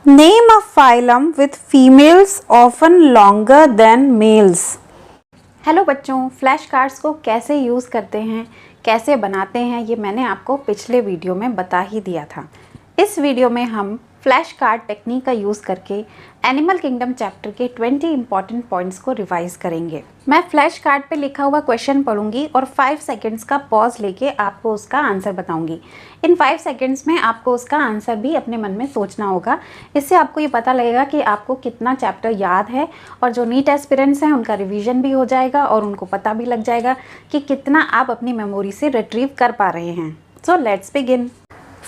Name a phylum with females often longer than males. Hello बच्चों, flash cards को कैसे use करते हैं, कैसे बनाते हैं, ये मैंने आपको पिछले वीडियो में बता ही दिया था। इस वीडियो में हम फ्लैश कार्ड टेक्निक का यूज़ करके एनिमल किंगडम चैप्टर के 20 इंपॉर्टेंट पॉइंट्स को रिवाइज करेंगे। मैं फ्लैश कार्ड पे लिखा हुआ क्वेश्चन पढ़ूंगी और 5 सेकंड्स का पॉज लेके आपको उसका आंसर बताऊंगी। इन 5 सेकंड्स में आपको उसका आंसर भी अपने मन में सोचना होगा। इससे आपको ये पता लगेगा कि आपको कितना चैप्टर याद है और जो नीट एस्पिरेंट्स हैं उनका रिविजन भी हो जाएगा और उनको पता भी लग जाएगा कि कितना आप अपनी मेमोरी से रिट्रीव कर पा रहे हैं। So let's begin.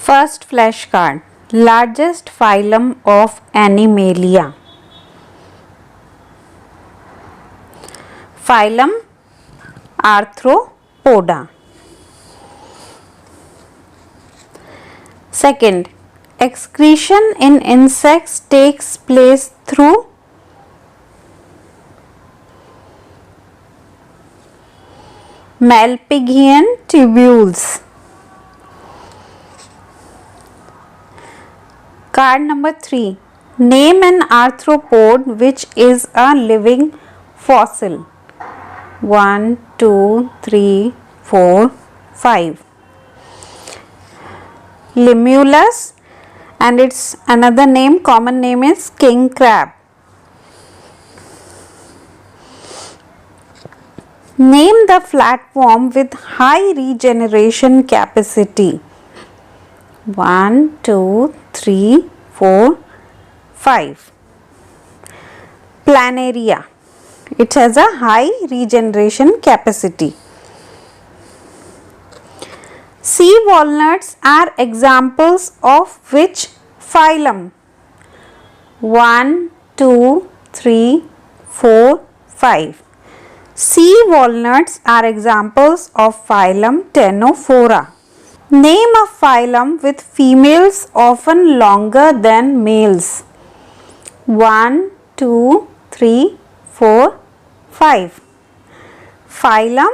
First flash card, largest phylum of Animalia. Phylum Arthropoda. Second, excretion in insects takes place through Malpighian tubules. Card number 3. Name an arthropod which is a living fossil. 1, 2, 3, 4, 5. Limulus, and its another name, common name is king crab. Name the flatworm with high regeneration capacity. 1, 2, 3, 4, 5. Planaria. It has a high regeneration capacity. Sea walnuts are examples of which phylum? 1, 2, 3, 4, 5. Sea walnuts are examples of phylum Ctenophora. Name a phylum with females often longer than males. 1, 2, 3, 4, 5. Phylum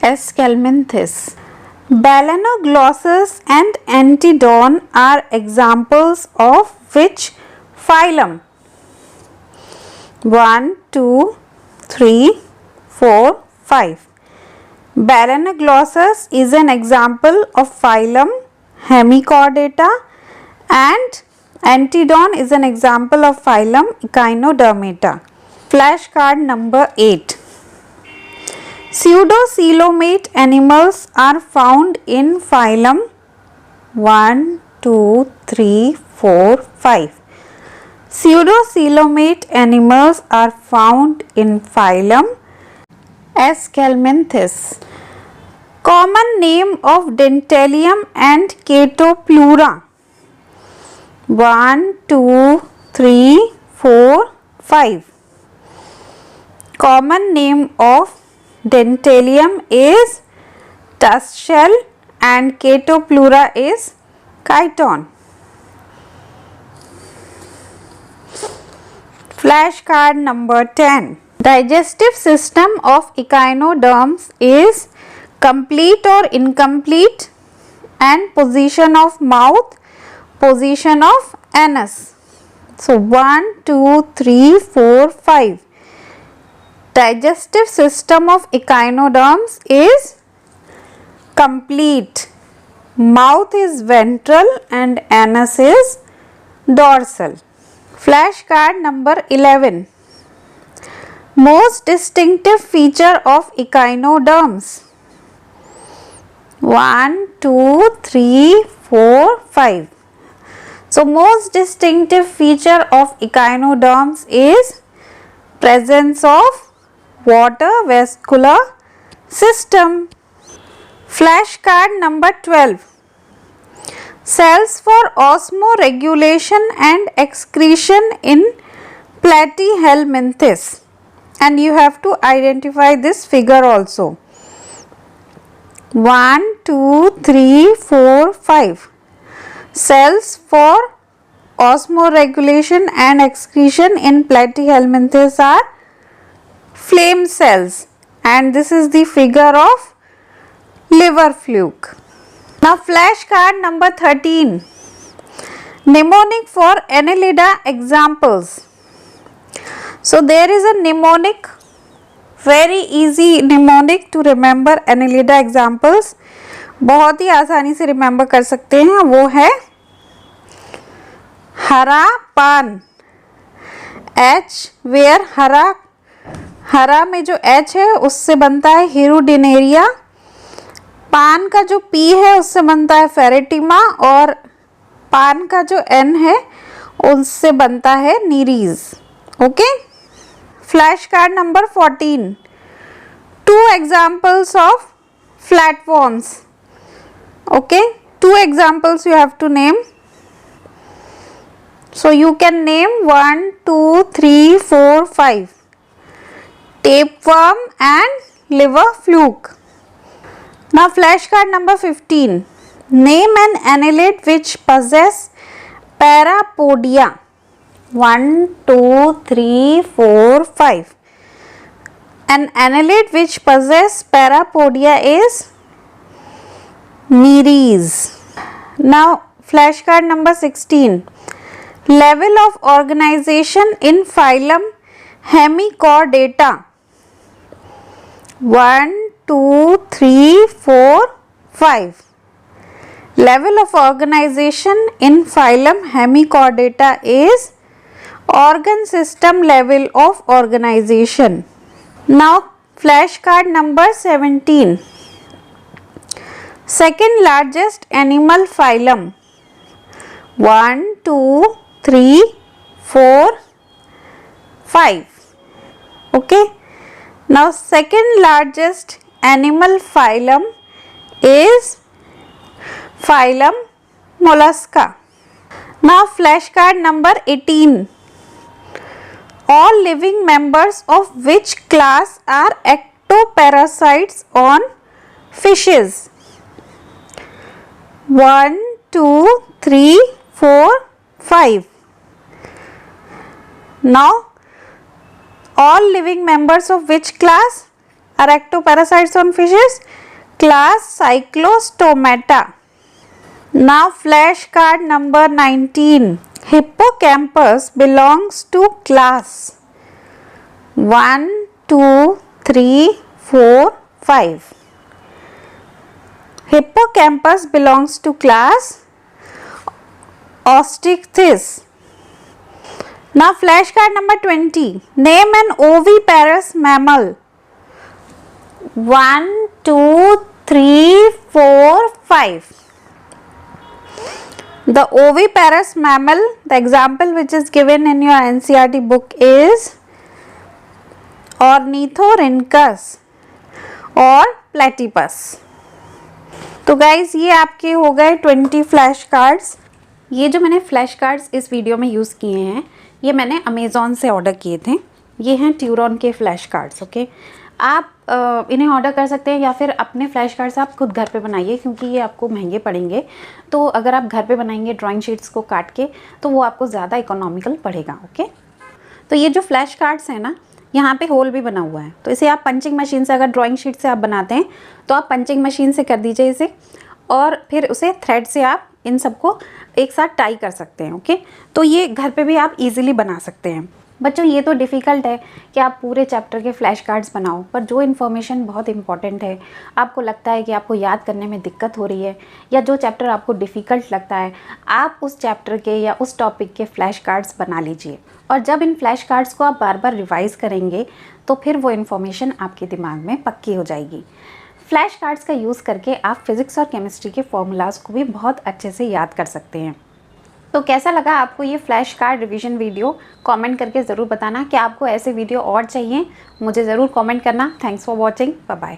Aschelminthes. Balanoglossus and Antedon are examples of which phylum? 1, 2, 3, 4, 5. Balanoglossus is an example of phylum Hemichordata and Antedon is an example of phylum Echinodermata. Flash card number 8. Pseudocoelomate animals are found in phylum 1, 2, 3, 4, 5. Pseudocoelomate animals are found in phylum Aschelminthes. Common name of Dentalium and Catopleura. 1, 2, 3, 4, 5. Common name of Dentalium is tusk shell and Catopleura is chiton. Flash card number 10. Digestive system of echinoderms is complete or incomplete, and position of mouth, position of anus. So 1, 2, 3, 4, 5. Digestive system of echinoderms is complete. Mouth is ventral and anus is dorsal. Flash card number 11. Most distinctive feature of echinoderms. 1, 2, 3, 4, 5. So most distinctive feature of echinoderms is presence of water vascular system. Flash card number 12. Cells for osmoregulation and excretion in Platyhelminthes. And you have to identify this figure also. 1, 2, 3, 4, 5. Cells for osmoregulation and excretion in Platyhelminthes are flame cells, and this is the figure of liver fluke. Now flash card number 13. Mnemonic for Annelida examples. So there is a mnemonic, very easy mnemonic to remember Annelida examples. बहुत ही आसानी से remember कर सकते हैं, वो है हरा पान, H वेयर हरा, हरा में जो H है उससे बनता है हिरुडिनेरिया, पान का जो P है उससे बनता है फेरेटिमा, और पान का जो N है उससे बनता है Nereis. Okay, flash card number 14, 2 examples of flatworms. Okay, 2 examples you have to name. So you can name 1, 2, 3, 4, 5. Tapeworm and liver fluke. Now flash card number 15. Name an annelid which possess parapodia. 1, 2, 3, 4, 5. An annelid which possess parapodia is Nereis. Now flash card number 16. Level of organization in phylum Hemichordata. 1, 2, 3, 4, 5. Level of organization in phylum Hemichordata is organ system level of organization. Now flash card number 17. Second largest animal phylum. 1, 2, 3, 4, 5. Okay. Now second largest animal phylum is phylum Mollusca. Now flash card number 18. All living members of which class are ectoparasites on fishes? 1, 2, 3, 4, 5. Now all living members of which class are ectoparasites on fishes? Class Cyclostomata. Now flash card number 19. Hippocampus belongs to class 1, 2, 3, 4, 5. Hippocampus belongs to class Osteichthyes. Now flash card number 20. Name an oviparous mammal. 1, 2, 3, 4, 5. The oviparous mammal, the example which is given in your NCERT book is Ornithorhynchus और Platypus. तो guys ये आपके हो गए 20 flash cards. ये जो मैंने flash cards इस वीडियो में यूज़ किए हैं ये मैंने अमेज़ॉन से ऑर्डर किए थे। ये हैं ट्यूरॉन के फ्लैश कार्ड्स। ओके, आप इन्हें ऑर्डर कर सकते हैं या फिर अपने फ्लैश कार्ड्स आप खुद घर पे बनाइए, क्योंकि ये आपको महंगे पड़ेंगे। तो अगर आप घर पे बनाएंगे ड्राइंग शीट्स को काट के तो वो आपको ज़्यादा इकोनॉमिकल पड़ेगा। ओके, तो ये जो फ्लैश कार्ड्स हैं ना, यहाँ पे होल भी बना हुआ है, तो इसे आप पंचिंग मशीन से, अगर ड्राइंग शीट से आप बनाते हैं तो आप पंचिंग मशीन से कर दीजिए इसे, और फिर उसे थ्रेड से आप इन सबको एक साथ टाई कर सकते हैं। ओके, तो ये घर पे भी आप इजीली बना सकते हैं। बच्चों ये तो डिफ़िकल्ट है कि आप पूरे चैप्टर के फ्लैश कार्ड्स बनाओ, पर जो इन्फॉर्मेशन बहुत इंपॉर्टेंट है, आपको लगता है कि आपको याद करने में दिक्कत हो रही है, या जो चैप्टर आपको डिफ़िकल्ट लगता है, आप उस चैप्टर के या उस टॉपिक के फ्लैश कार्ड्स बना लीजिए। और जब इन फ्लैश कार्ड्स को आप बार बार रिवाइज़ करेंगे तो फिर वो इन्फॉर्मेशन आपके दिमाग में पक्की हो जाएगी। फ्लैश कार्ड्स का यूज़ करके आप फिज़िक्स और केमिस्ट्री के फॉर्मूलाज को भी बहुत अच्छे से याद कर सकते हैं। तो कैसा लगा आपको ये flash card revision video? Comment करके ज़रूर बताना कि आपको ऐसे वीडियो और चाहिए, मुझे ज़रूर कमेंट करना। Thanks for watching, bye bye.